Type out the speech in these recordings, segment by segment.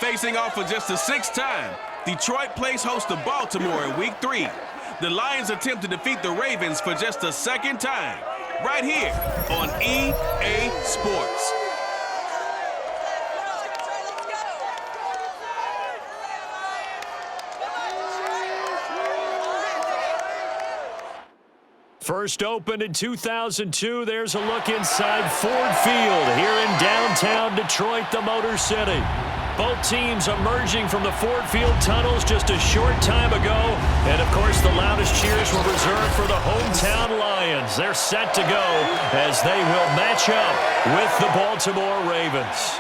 Facing off for just the 6th time, Detroit plays host to Baltimore in Week 3. The Lions attempt to defeat the Ravens for just the 2nd time, right here on EA Sports. First opened in 2002, there's a look inside Ford Field here in downtown Detroit, the Motor City. Both teams emerging from the Ford Field tunnels just a short time ago. And, of course, the loudest cheers were reserved for the hometown Lions. They're set to go as they will match up with the Baltimore Ravens.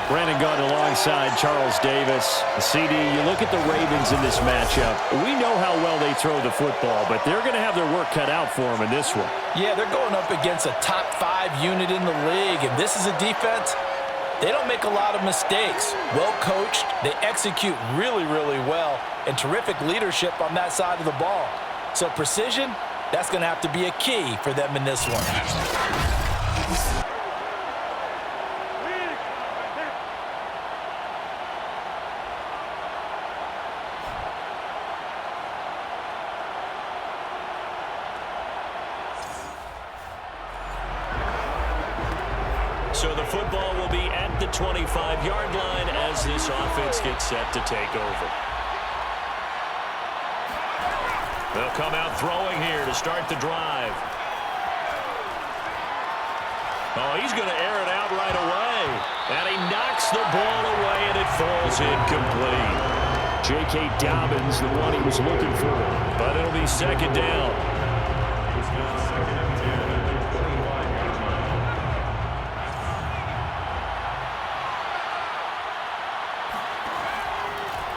Brandon Gaunt alongside Charles Davis. CD, you look at the Ravens in this matchup. We know how well they throw the football, but they're going to have their work cut out for them in this one. Yeah, they're going up against a top 5 unit in the league, and this is a defense. They don't make a lot of mistakes. Well coached, they execute really, really well, and terrific leadership on that side of the ball. So precision, that's going to have to be a key for them in this one. So the football will be at the 25-yard line as this offense gets set to take over. They'll come out throwing here to start the drive. Oh, he's going to air it out right away. And he knocks the ball away, and it falls incomplete. J.K. Dobbins, the one he was looking for. But it'll be 2nd down.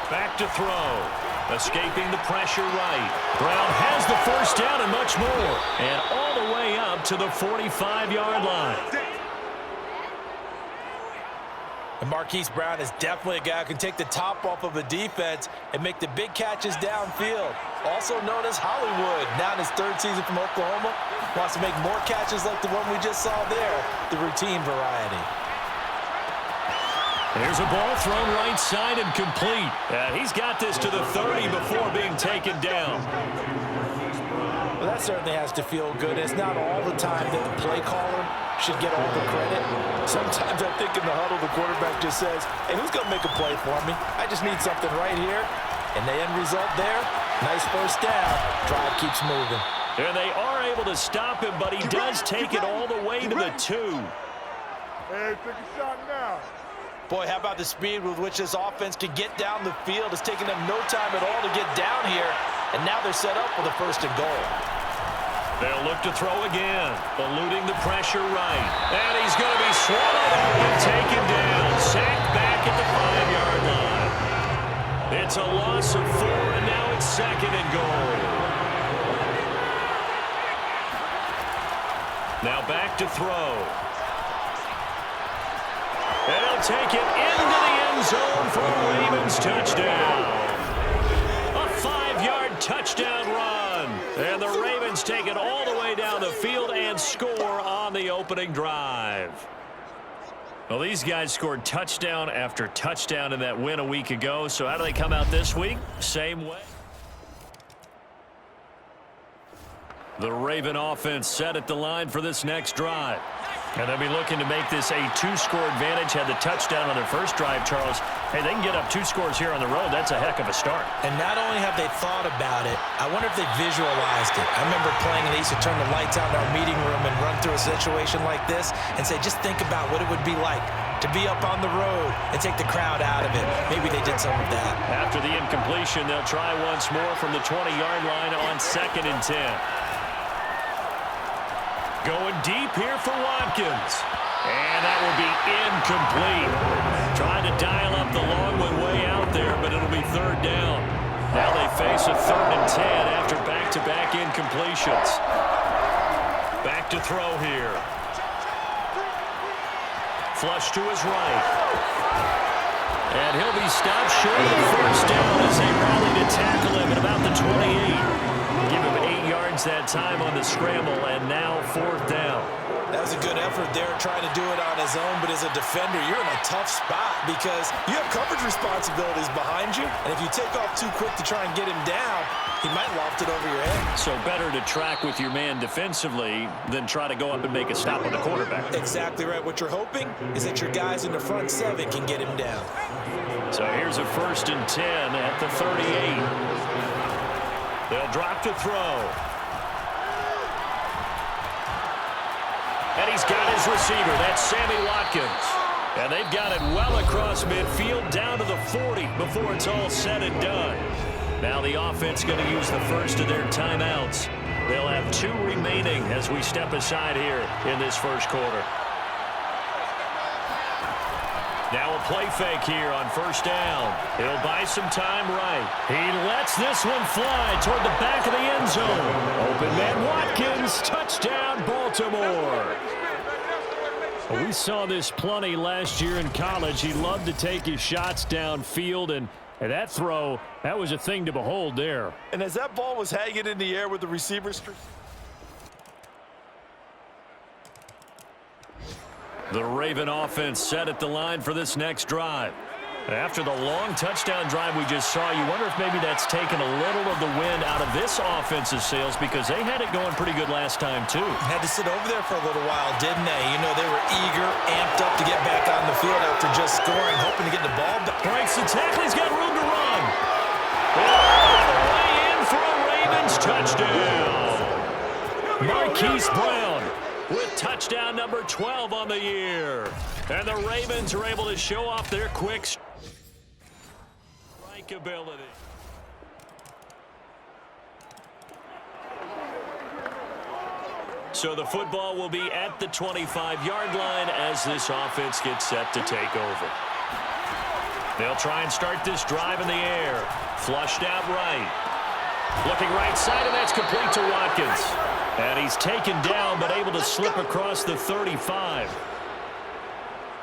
Back to throw. Escaping the pressure right. Brown has the 1st down and much more. And all the way up to the 45-yard line. And Marquise Brown is definitely a guy who can take the top off of a defense and make the big catches downfield. Also known as Hollywood. Now in his 3rd season from Oklahoma. Wants to make more catches like the one we just saw there. The routine variety. There's a ball thrown right side and complete. He's got this to the 30 before being taken down. Well, that certainly has to feel good. It's not all the time that the play caller should get all the credit. Sometimes I think in the huddle, the quarterback just says, hey, who's going to make a play for me? I just need something right here. And the end result there, nice 1st down. Drive keeps moving. And they are able to stop him, but he does take it all the way to the 2. Hey, take a shot now. Boy, how about the speed with which this offense can get down the field. It's taking them no time at all to get down here. And now they're set up for the 1st and goal. They'll look to throw again, eluding the pressure right. And he's going to be swallowed up and taken down. Sacked back at the 5-yard line. It's a loss of 4, and now it's 2nd and goal. Now back to throw. And he'll take it into the end zone for a Ravens touchdown. A 5-yard touchdown run. And the Ravens take it all the way down the field and score on the opening drive. Well, these guys scored touchdown after touchdown in that win a week ago. So how do they come out this week? Same way. The Raven offense set at the line for this next drive. And they'll be looking to make this a 2-score advantage. Had the touchdown on their 1st drive, Charles. Hey, they can get up 2 scores here on the road. That's a heck of a start. And not only have they thought about it, I wonder if they visualized it. I remember playing, and they used to turn the lights out in our meeting room and run through a situation like this and say, just think about what it would be like to be up on the road and take the crowd out of it. Maybe they did some of that. After the incompletion, they'll try once more from the 20-yard line on 2nd and 10. Going deep here for Watkins. And that will be incomplete. Trying to dial up the long one way out there, but it'll be 3rd down. Now they face a 3rd and 10 after back-to-back incompletions. Back to throw here. Flush to his right. And he'll be stopped short of the 1st down as they rally to tackle him at about the 28. Give him 8 yards that time on the scramble, and now 4th down. That was a good effort there, trying to do it on his own, but as a defender, you're in a tough spot because you have coverage responsibilities behind you, and if you take off too quick to try and get him down, he might loft it over your head. So better to track with your man defensively than try to go up and make a stop on the quarterback. Exactly right. What you're hoping is that your guys in the front seven can get him down. So here's a 1st and 10 at the 38. They'll drop to throw. And he's got his receiver. That's Sammy Watkins. And they've got it well across midfield down to the 40 before it's all said and done. Now the offense going to use the first of their timeouts. They'll have 2 remaining as we step aside here in this first quarter. Now a play fake here on 1st down. He'll buy some time right. He lets this one fly toward the back of the end zone. Open man Watkins. Touchdown, Baltimore. Well, we saw this plenty last year in college. He loved to take his shots downfield, and that throw, that was a thing to behold there. And as that ball was hanging in the air with the receivers, the Raven offense set at the line for this next drive. After the long touchdown drive we just saw, you wonder if maybe that's taken a little of the wind out of this offense's sails because they had it going pretty good last time, too. Had to sit over there for a little while, didn't they? You know, they were eager, amped up to get back on the field after just scoring, hoping to get the ball back. Breaks the tackle. He's got room to run. All the way in for a Ravens touchdown. Marquise Brown with touchdown number 12 on the year. And the Ravens are able to show off their quick strike ability. So the football will be at the 25-yard line as this offense gets set to take over. They'll try and start this drive in the air. Flushed out right. Looking right side, and that's complete to Watkins. And he's taken down, but able to slip across the 35.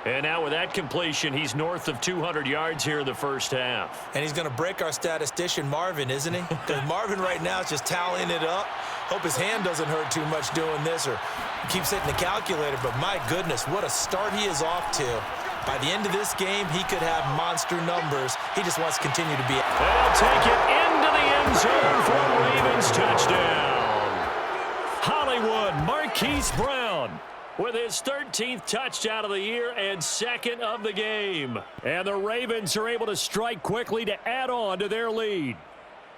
And now with that completion, he's north of 200 yards here in the first half. And he's going to break our statistician, Marvin, isn't he? Because Marvin right now is just tallying it up. Hope his hand doesn't hurt too much doing this or keeps hitting the calculator. But my goodness, what a start he is off to. By the end of this game, he could have monster numbers. He just wants to continue to be. They'll take it into the end zone for a Ravens touchdown. Hollywood, Marquise Brown with his 13th touchdown of the year and 2nd of the game. And the Ravens are able to strike quickly to add on to their lead.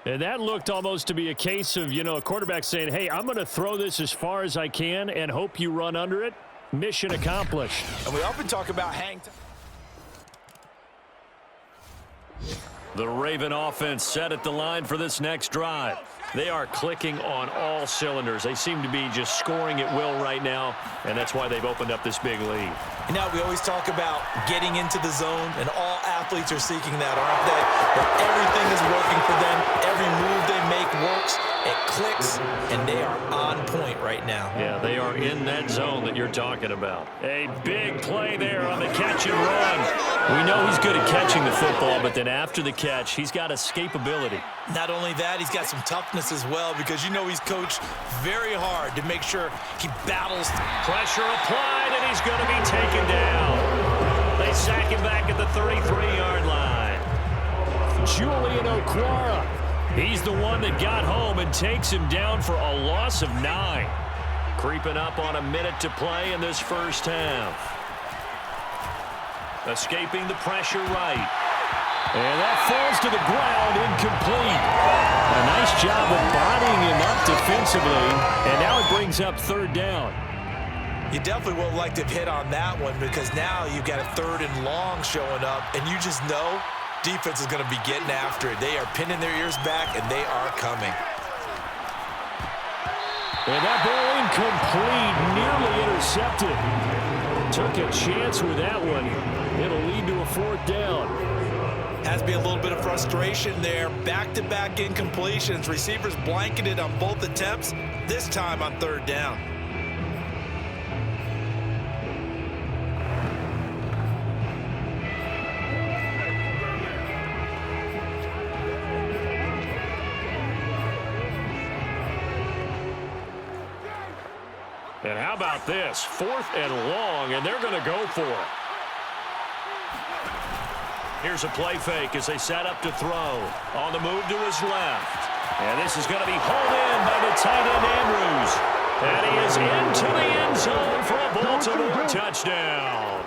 And that looked almost to be a case of, a quarterback saying, hey, I'm going to throw this as far as I can and hope you run under it. Mission accomplished. And we often talk about hang time. The Raven offense set at the line for this next drive. They are clicking on all cylinders. They seem to be just scoring at will right now, and that's why they've opened up this big lead. You know, we always talk about getting into the zone, and all athletes are seeking that, aren't they? That everything is working for them. Every move they make works. It clicks, and they are on point right now. Yeah, they are in that zone that you're talking about. A big play there on the catch and run. We know he's good at catching the football, but then after the catch, he's got escapability. Not only that, he's got some toughness as well because he's coached very hard to make sure he battles. Pressure applied, and he's going to be taken down. They sack him back at the 33-yard line. Julian Okwara. He's the one that got home and takes him down for a loss of 9. Creeping up on a minute to play in this first half. Escaping the pressure right. And that falls to the ground, incomplete. A nice job of bodying him up defensively, and now it brings up 3rd down. You definitely would like to have hit on that one because now you've got a 3rd and long showing up, and you just know defense is going to be getting after it. They are pinning their ears back, and they are coming. And that ball incomplete, nearly intercepted. Took a chance with that one. It'll lead to a 4th down. Has to be a little bit of frustration there. Back-to-back incompletions. Receivers blanketed on both attempts, this time on 3rd down. And how about this? 4th and long, and they're going to go for it. Here's a play fake as they set up to throw. On the move to his left. And this is going to be hauled in by the tight end Andrews. And he is into the end zone for a Baltimore touchdown.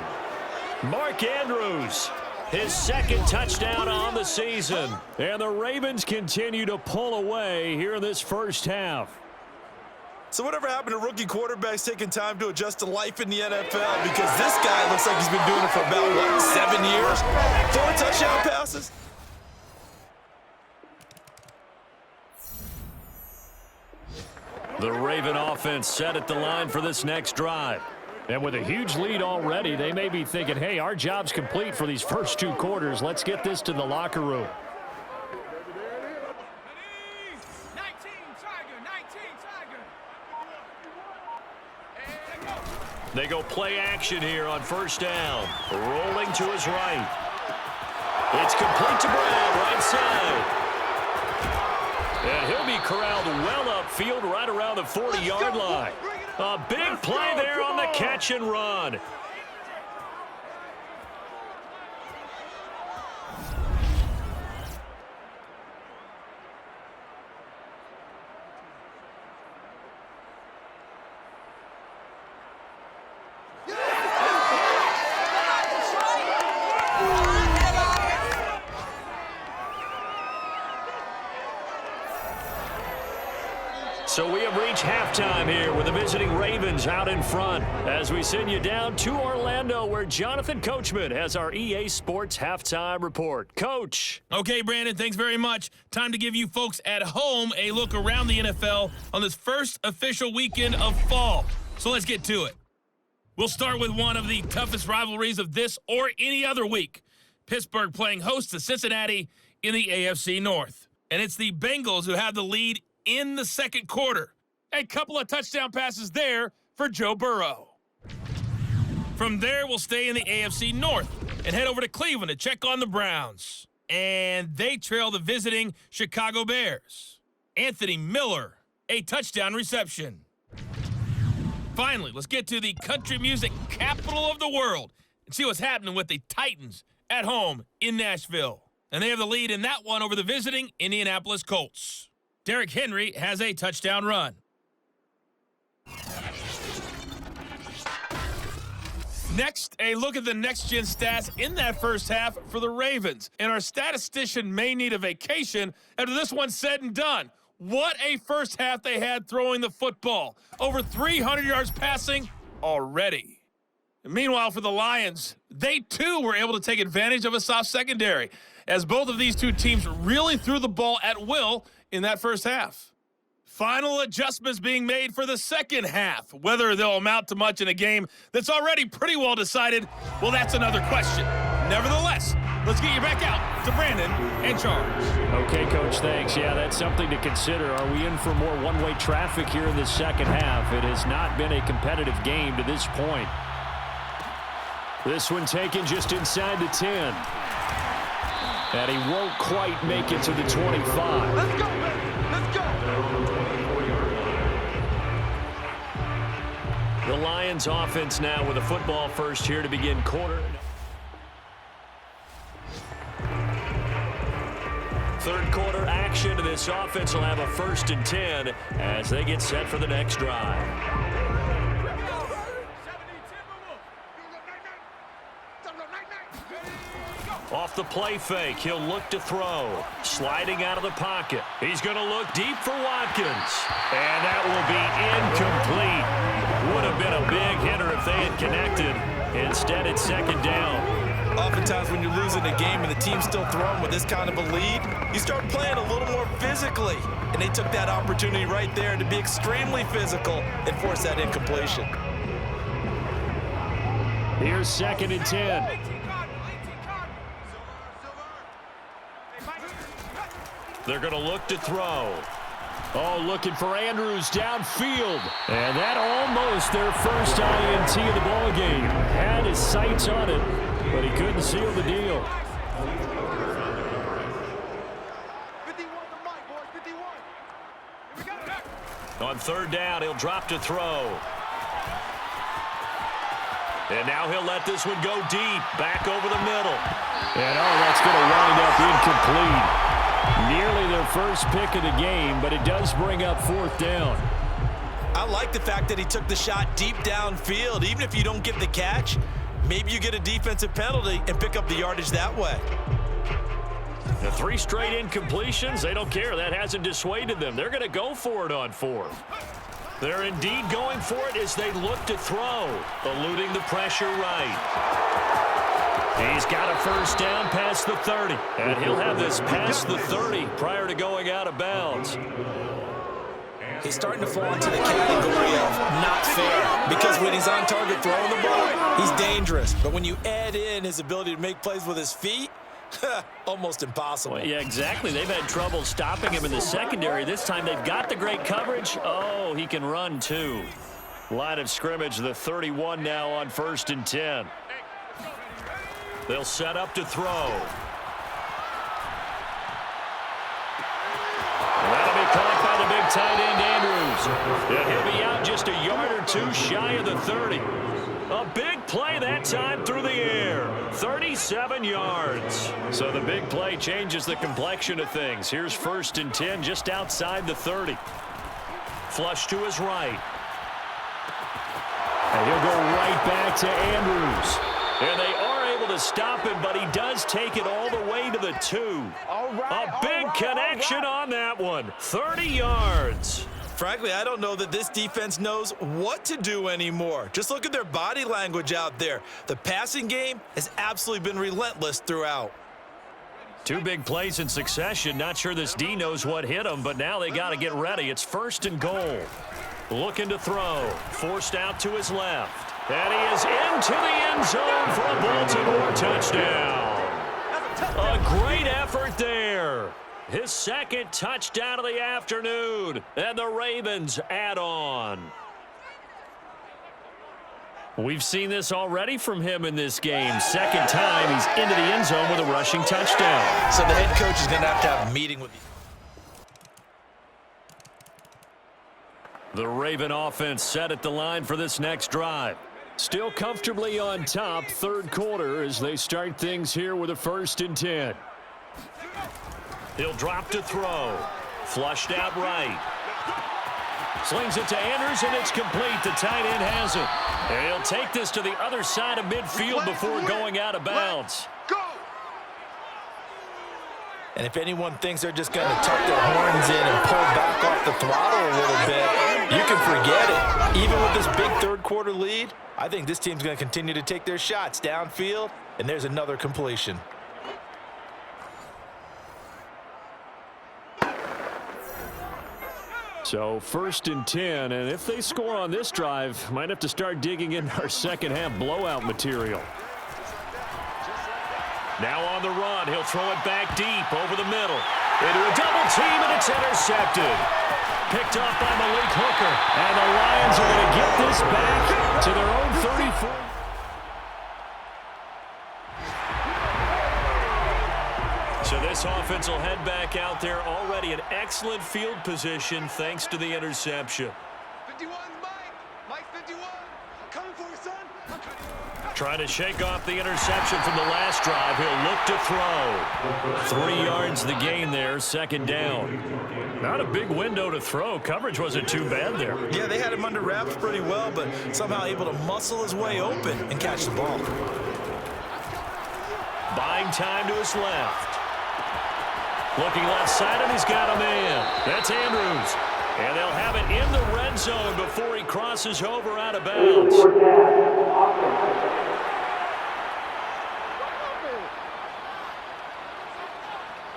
Mark Andrews, his 2nd touchdown on the season. And the Ravens continue to pull away here in this first half. So whatever happened to rookie quarterbacks taking time to adjust to life in the NFL? Because this guy looks like he's been doing it for about, what, 7 years? 4 touchdown passes? The Raven offense set at the line for this next drive. And with a huge lead already, they may be thinking, hey, our job's complete for these first 2 quarters. Let's get this to the locker room. They go play action here on first down. Rolling to his right. It's complete to Brown, right side. And he'll be corralled well upfield right around the 40-yard line. A big play there on the catch and run. So we have reached halftime here with the visiting Ravens out in front as we send you down to Orlando where Jonathan Coachman has our EA Sports Halftime Report. Coach. Okay, Brandon, thanks very much. Time to give you folks at home a look around the NFL on this first official weekend of fall. So let's get to it. We'll start with one of the toughest rivalries of this or any other week. Pittsburgh playing host to Cincinnati in the AFC North. And it's the Bengals who have the lead in the second quarter. A couple of touchdown passes there for Joe Burrow. From there, we'll stay in the AFC North and head over to Cleveland to check on the Browns. And they trail the visiting Chicago Bears. Anthony Miller, a touchdown reception. Finally, let's get to the country music capital of the world and see what's happening with the Titans at home in Nashville. And they have the lead in that one over the visiting Indianapolis Colts. Derrick Henry has a touchdown run. Next, a look at the next-gen stats in that first half for the Ravens. And our statistician may need a vacation after this one's said and done. What a first half they had throwing the football. Over 300 yards passing already. And meanwhile, for the Lions, they too were able to take advantage of a soft secondary, as both of these two teams really threw the ball at will in that first half. Final adjustments being made for the second half. Whether they'll amount to much in a game that's already pretty well decided, well, that's another question. Nevertheless, let's get you back out to Brandon and Charles. Okay, Coach, thanks. Yeah, that's something to consider. Are we in for more one-way traffic here in the second half? It has not been a competitive game to this point. This one taken just inside the 10. And he won't quite make it to the 25. Let's go, man. Let's go. The Lions offense now with a football first here to begin quarter. Third quarter action to this offense will have a 1st and 10 as they get set for the next drive. Off the play fake, he'll look to throw. Sliding out of the pocket. He's going to look deep for Watkins. And that will be incomplete. Would have been a big hitter if they had connected. Instead, it's second down. Oftentimes when you're losing a game and the team's still throwing with this kind of a lead, you start playing a little more physically. And they took that opportunity right there to be extremely physical and force that incompletion. Here's 2nd and 10. They're going to look to throw. Oh, looking for Andrews downfield. And that almost their first INT of the ballgame. Had his sights on it, but he couldn't seal the deal. 51 to Mike, boys, 51. On third down, he'll drop to throw. And now he'll let this one go deep, back over the middle. And that's going to wind up incomplete. Nearly their first pick of the game, but it does bring up fourth down. I like the fact that he took the shot deep downfield. Even if you don't get the catch, maybe you get a defensive penalty and pick up the yardage that way. The 3 straight incompletions, they don't care. That hasn't dissuaded them. They're going to go for it on fourth. They're indeed going for it as they look to throw, eluding the pressure right. He's got a first down past the 30, and he'll have this past the 30 prior to going out of bounds. He's starting to fall into the category of not fair, because when he's on target throwing the ball, he's dangerous. But when you add in his ability to make plays with his feet, almost impossible. Well, yeah, exactly. They've had trouble stopping him in the secondary. This time they've got the great coverage. Oh, he can run too. Line of scrimmage, the 31 now on 1st and 10. They'll set up to throw. That'll be caught by the big tight end, Andrews. And he'll be out just a yard or 2 shy of the 30. A big play that time through the air. 37 yards. So the big play changes the complexion of things. Here's 1st and 10 just outside the 30. Flush to his right. And he'll go right back to Andrews. And they are able to stop him, but he does take it all the way to the 2. A big connection on that one. 30 yards. Frankly, I don't know that this defense knows what to do anymore. Just look at their body language out there. The passing game has absolutely been relentless throughout. 2 big plays in succession. Not sure this D knows what hit him, but now they got to get ready. It's 1st and goal. Looking to throw. Forced out to his left. And he is into the end zone for a Baltimore touchdown. A great effort there. His 2nd touchdown of the afternoon. And the Ravens add on. We've seen this already from him in this game. 2nd time he's into the end zone with a rushing touchdown. So the head coach is going to have a meeting with the Raven offense set at the line for this next drive. Still comfortably on top, 3rd quarter as they start things here with a 1st and 10. He'll drop to throw. Flushed out right. Slings it to Andrews, and it's complete. The tight end has it. And he'll take this to the other side of midfield before going out of bounds. And if anyone thinks they're just going to tuck their horns in and pull back off the throttle a little bit, you can forget it. Even with this big 3rd quarter lead, I think this team's going to continue to take their shots downfield, and there's another completion. So 1st and 10, and if they score on this drive, might have to start digging in our second half blowout material. Now on the run, he'll throw it back deep over the middle. Into a double team, and it's intercepted. Picked up by Malik Hooker, and the Lions are going to get this back to their own 34. So this offense will head back out there, already in excellent field position thanks to the interception. 51, Mike 51. I'm coming for you, son. Trying to shake off the interception from the last drive. He'll look to throw. 3 yards the gain there, 2nd down. Not a big window to throw. Coverage wasn't too bad there. Yeah, they had him under wraps pretty well, but somehow able to muscle his way open and catch the ball. Buying time to his left. Looking left side, and he's got a man. That's Andrews. And they'll have it in the red zone before he crosses over out of bounds.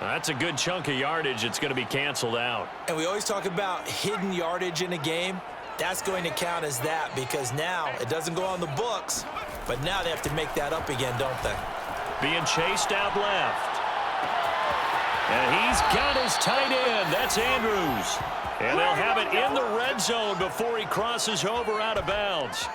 That's a good chunk of yardage. It's going to be canceled out. And we always talk about hidden yardage in a game. That's going to count as that, because now it doesn't go on the books, but now they have to make that up again, don't they? Being chased out left. And he's got his tight end. That's Andrews. And they'll have it in the red zone before he crosses over out of bounds.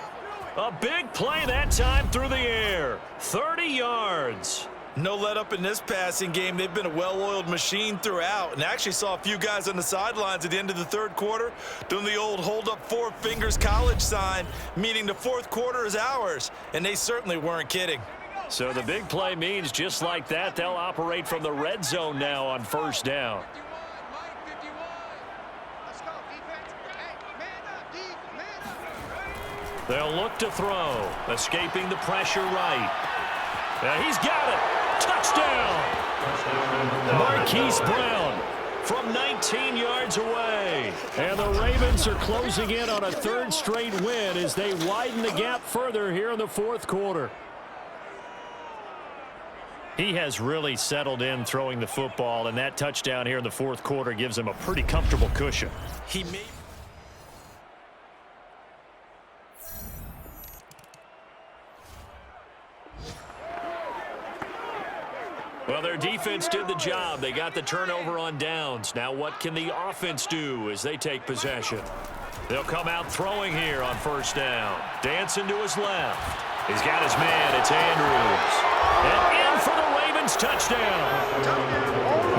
A big play that time through the air. 30 yards. No let up in this passing game. They've been a well-oiled machine throughout, and actually saw a few guys on the sidelines at the end of the third quarter doing the old hold up four fingers college sign, meaning the fourth quarter is ours, and they certainly weren't kidding. So the big play means just like that, they'll operate from the red zone now on first down. They'll look to throw, escaping the pressure right. He's got it. Touchdown. Marquise Brown from 19 yards away. And the Ravens are closing in on a third straight win as they widen the gap further here in the fourth quarter. He has really settled in throwing the football, and that touchdown here in the fourth quarter gives him a pretty comfortable cushion. He made Well, their defense did the job. They got the turnover on downs. Now what can the offense do as they take possession? They'll come out throwing here on first down. Dancing to his left. He's got his man. It's Andrews. And in for the Ravens touchdown.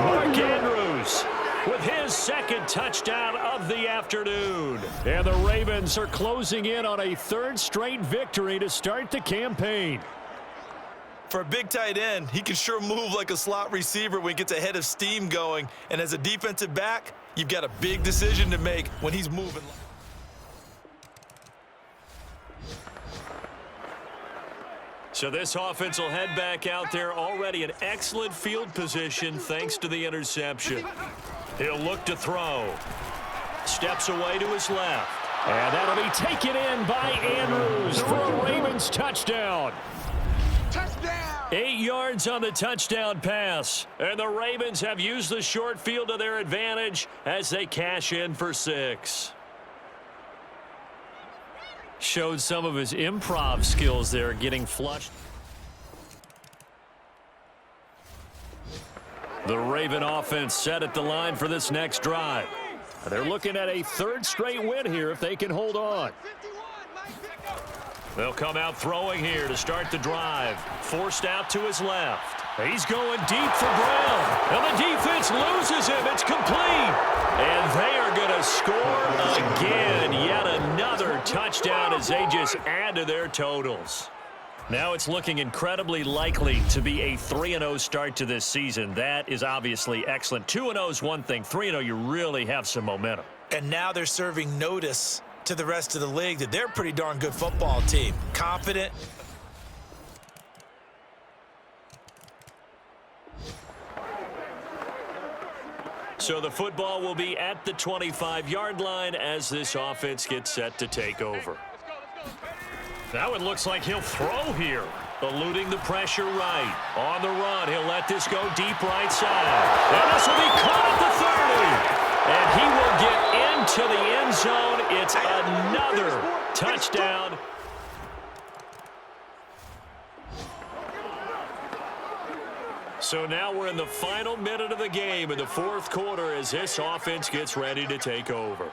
Mark Andrews with his second touchdown of the afternoon. And the Ravens are closing in on a third straight victory to start the campaign. For a big tight end, he can sure move like a slot receiver when he gets a head of steam going. And as a defensive back, you've got a big decision to make when he's moving. So this offense will head back out there, already in excellent field position thanks to the interception. He'll look to throw. Steps away to his left. And that'll be taken in by Andrews for a Ravens touchdown. 8 yards on the touchdown pass. And the Ravens have used the short field to their advantage as they cash in for 6. Showed some of his improv skills there, getting flushed. The Raven offense set at the line for this next drive. They're looking at a third straight win here if they can hold on. They'll come out throwing here to start the drive. Forced out to his left. He's going deep for Brown. And the defense loses him. It's complete. And they are going to score again. Yet another touchdown as they just add to their totals. Now it's looking incredibly likely to be a 3-0 start to this season. That is obviously excellent. 2-0 is one thing. 3-0, you really have some momentum. And now they're serving notice to the rest of the league that they're a pretty darn good football team. Confident. So the football will be at the 25-yard line as this offense gets set to take over. Now it looks like he'll throw here. Eluding the pressure right. On the run, he'll let this go deep right side. And this will be caught at the 30. And he will get into the end zone. It's another touchdown. So now we're in the final minute of the game in the fourth quarter as this offense gets ready to take over.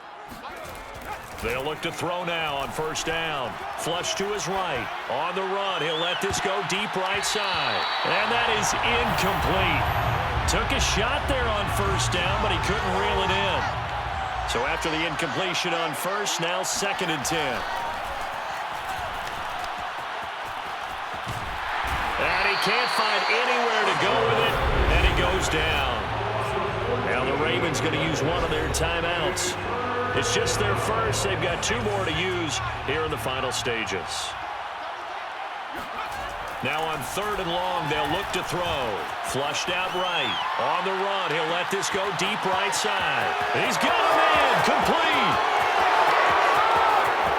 They'll look to throw now on first down. Flush to his right. On the run, he'll let this go deep right side. And that is incomplete. Took a shot there on first down, but he couldn't reel it in. So after the incompletion on first, now 2nd and 10. And he can't find anywhere to go with it, and he goes down. Now the Ravens going to use one of their timeouts. It's just their first. They've got 2 more to use here in the final stages. Now on 3rd and long, they'll look to throw. Flushed out right. On the run, he'll let this go deep right side. He's got a man. Complete.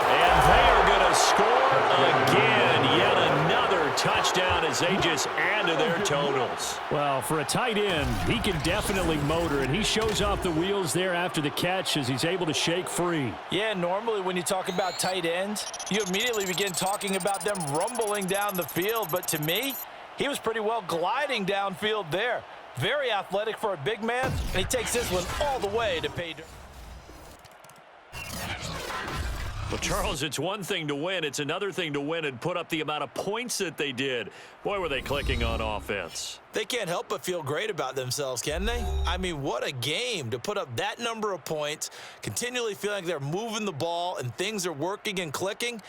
And they are going to score again. Yet another touchdown as they just add to their totals. Well, for a tight end, he can definitely motor, and he shows off the wheels there after the catch as he's able to shake free. Yeah, normally when you talk about tight ends, you immediately begin talking about them rumbling down the field. But to me, he was pretty well gliding downfield there. Very athletic for a big man, and he takes this one all the way to pay dirt. Well, Charles, it's one thing to win. It's another thing to win and put up the amount of points that they did. Boy, were they clicking on offense. They can't help but feel great about themselves, can they? I mean, what a game to put up that number of points, continually feeling like they're moving the ball and things are working and clicking.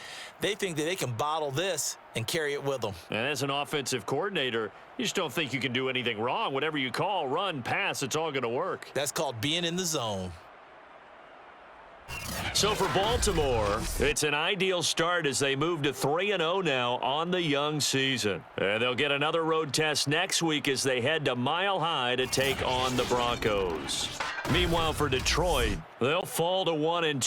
They think that they can bottle this and carry it with them. And as an offensive coordinator, you just don't think you can do anything wrong. Whatever you call, run, pass, it's all going to work. That's called being in the zone. So for Baltimore, it's an ideal start as they move to 3-0 now on the young season. And they'll get another road test next week as they head to Mile High to take on the Broncos. Meanwhile, for Detroit, they'll fall to 1-2.